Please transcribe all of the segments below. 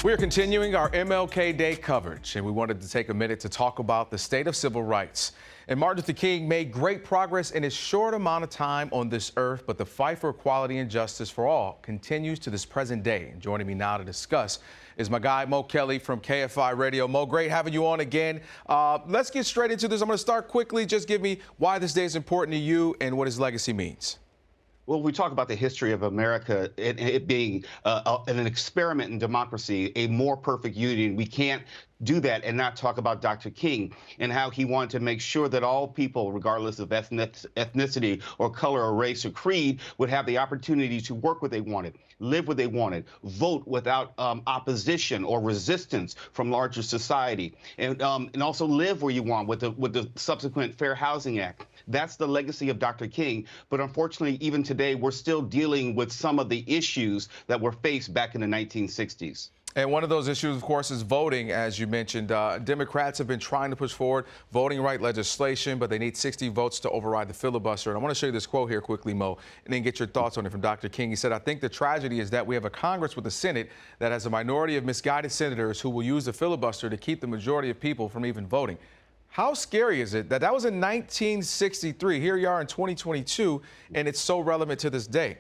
We are continuing our MLK Day coverage, and we wanted to take a minute to talk about the state of civil rights. And Martin Luther King made great progress in his short amount of time on this earth, but the fight for equality and justice for all continues to this present day. And joining me now to discuss is my guy, Mo Kelly from KFI Radio. Mo, great having you on again. Let's get straight into this. I'm going to start quickly. Just give me why this day is important to you and what his legacy means. Well, we talk about the history of America, it being an experiment in democracy, a more perfect union. We can't do that and not talk about Dr. King and how he wanted to make sure that all people, regardless of ethnicity or color or race or creed, would have the opportunity to work what they wanted, live what they wanted, vote without opposition or resistance from larger society, and also live where you want with the subsequent Fair Housing Act. That's the legacy of Dr. King. But unfortunately, even today, we're still dealing with some of the issues that were faced back in the 1960s. And one of those issues, of course, is voting, as you mentioned. Democrats have been trying to push forward voting right legislation, but they need 60 votes to override the filibuster. And I want to show you this quote here quickly, Mo, and then get your thoughts on it from Dr. King. He said, "I think the tragedy is that we have a Congress with a Senate that has a minority of misguided senators who will use the filibuster to keep the majority of people from even voting." How scary is it that that was in 1963? Here you are in 2022, and it's so relevant to this day.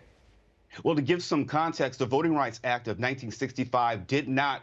Well, to give some context, the Voting Rights Act of 1965 did not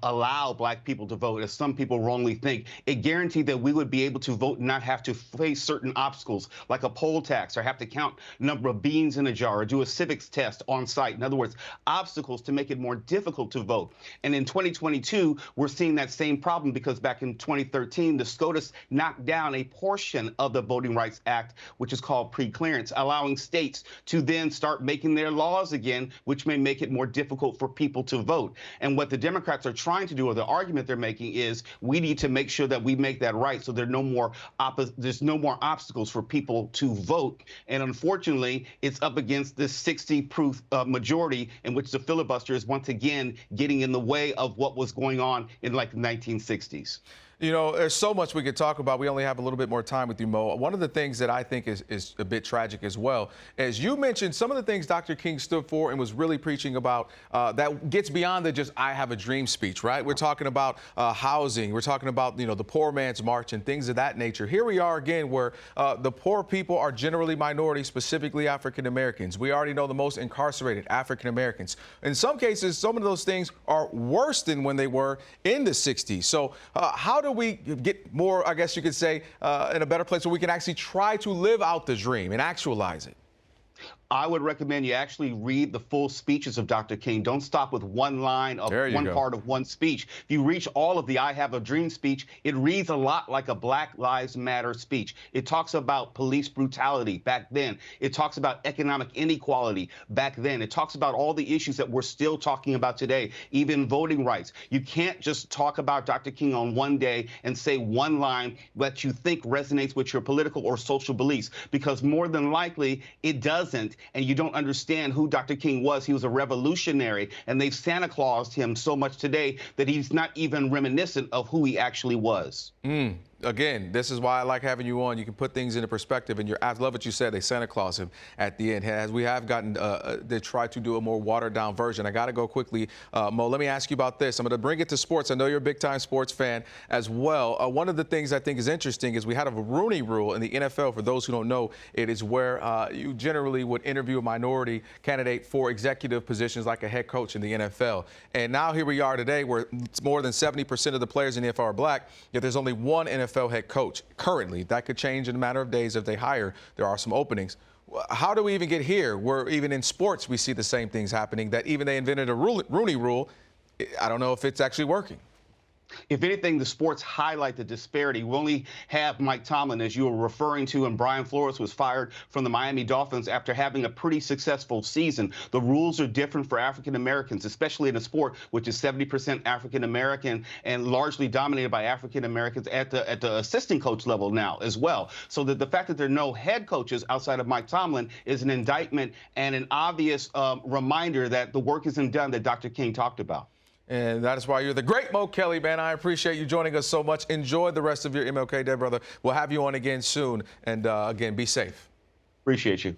allow black people to vote, as some people wrongly think. It guaranteed that we would be able to vote and not have to face certain obstacles like a poll tax or have to count number of beans in a jar or do a civics test on site. In other words, obstacles to make it more difficult to vote. And in 2022, we're seeing that same problem because back in 2013, the SCOTUS knocked down a portion of the Voting Rights Act, which is called preclearance, allowing states to then start making their laws again, which may make it more difficult for people to vote. And what the Democrats are trying to do, or the argument they're making, is we need to make sure that we make that right so there's no more obstacles for people to vote. And unfortunately, it's up against this 60-proof majority in which the filibuster is once again getting in the way of what was going on in like the 1960s. You know, there's so much we could talk about. We only have a little bit more time with you, Mo. One of the things that I think is a bit tragic as well, as you mentioned, some of the things Dr. King stood for and was really preaching about that gets beyond the just "I have a dream" speech, right? We're talking about housing. We're talking about, you know, the poor man's march and things of that nature. Here we are again where the poor people are generally minorities, specifically African Americans. We already know the most incarcerated African Americans. In some cases, some of those things are worse than when they were in the 60s. So how do we get more, I guess you could say, in a better place where we can actually try to live out the dream and actualize it? I would recommend you actually read the full speeches of Dr. King. Don't stop with one line of one part of one speech. If you reach all of the "I Have a Dream" speech, it reads a lot like a Black Lives Matter speech. It talks about police brutality back then. It talks about economic inequality back then. It talks about all the issues that we're still talking about today, even voting rights. You can't just talk about Dr. King on one day and say one line that you think resonates with your political or social beliefs, because more than likely it doesn't. And you don't understand who Dr. King was. He was a revolutionary, and they've Santa Claused him so much today that he's not even reminiscent of who he actually was. Again, this is why I like having you on. You can put things into perspective, and I love what you said. They Santa Claus him at the end. As we have gotten, they try to do a more watered-down version. I got to go quickly, Mo. Let me ask you about this. I'm going to bring it to sports. I know you're a big-time sports fan as well. One of the things I think is interesting is we had a Rooney Rule in the NFL. For those who don't know, it is where you generally would interview a minority candidate for executive positions like a head coach in the NFL. And now here we are today, where more than 70% of the players in the NFL are black, yet there's only one NFL head coach currently. That could change in a matter of days if they hire. There are some openings. How do we even get here? Where even in sports we see the same things happening, that even they invented a Rooney Rule. I don't know if it's actually working. If anything, the sports highlight the disparity. We only have Mike Tomlin, as you were referring to, and Brian Flores was fired from the Miami Dolphins after having a pretty successful season. The rules are different for African Americans, especially in a sport which is 70% African American and largely dominated by African Americans at the assistant coach level now as well. So that the fact that there are no head coaches outside of Mike Tomlin is an indictment and an obvious reminder that the work isn't done that Dr. King talked about. And that is why you're the great Mo Kelly, man. I appreciate you joining us so much. Enjoy the rest of your MLK Day, brother. We'll have you on again soon. And again, be safe. Appreciate you.